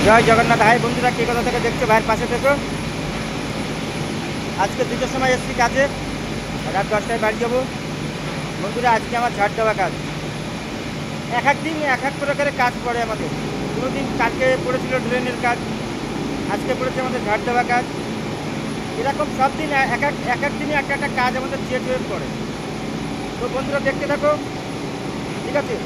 জয় Jagannath. High বন্ধুরা, কে কোথা থেকে দেখছো ভাইয়ের পাশে থেকো। আজকে 2টার সময় এসছি কাজে, রাত 10টায় বাড়ি যাবো। বন্ধুরা আজকে আমার ঝাড় দেওয়া কাজ। এক এক দিন এক এক প্রকারের কাজ পড়ে আমাদের। কোনো দিন কালকে পড়েছিল ড্রেনের কাজ, আজকে পড়েছে আমাদের ঝাড় দেওয়া কাজ। এরকম সব দিন এক এক দিনে একটা একটা কাজ আমাদের চেঞ্জ হয়ে পড়ে। তো বন্ধুরা দেখতে থাকো, ঠিক আছে।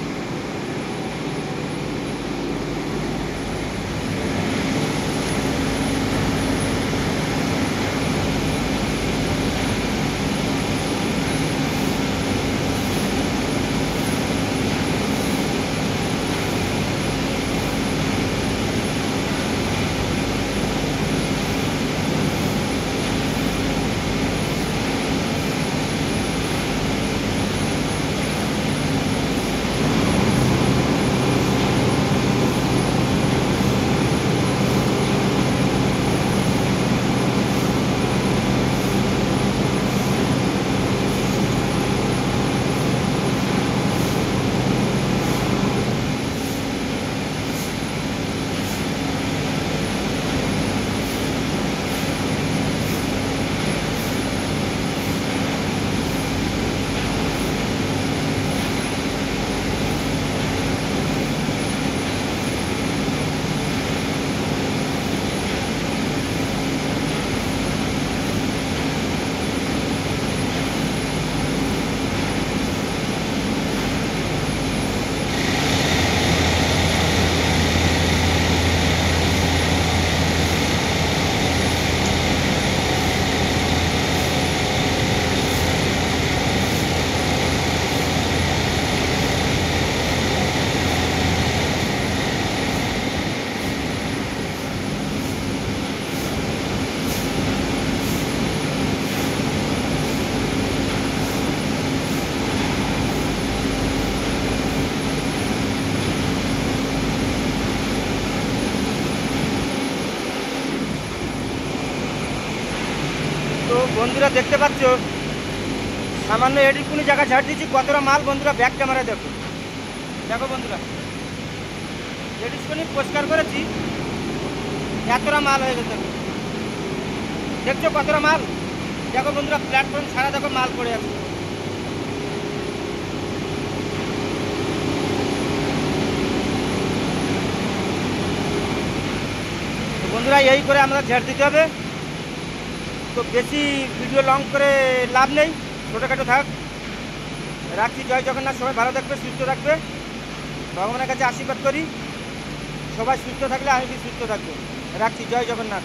তো বন্ধুরা দেখতে পাচ্ছ, সামান্য এডিকুনি জায়গা ঝাড় দিচ্ছি, কতটা মাল বন্ধুরা ব্যাক ক্যামেরা দেখো। দেখো বন্ধুরা, এডিকুনি পরিষ্কার করেছি, এতটা মাল হয়ে গেছে। দেখছো কতটা মাল। দেখো বন্ধুরা, প্ল্যাটফর্ম ছাড়া দেখো মাল পড়ে আছে। বন্ধুরা এই করে আমরা ঝাড় দিতে হবে। তো বেশি ভিডিও লং করে লাভ নেই, ছোটোখাটো থাক। রাখছি, জয় জগন্নাথ। সবাই ভালো থাকবে, সুস্থ থাকবে। ভগবানের কাছে আশীর্বাদ করি, সবাই সুস্থ থাকলে আমি সুস্থ থাকবো। রাখছি, জয় জগন্নাথ।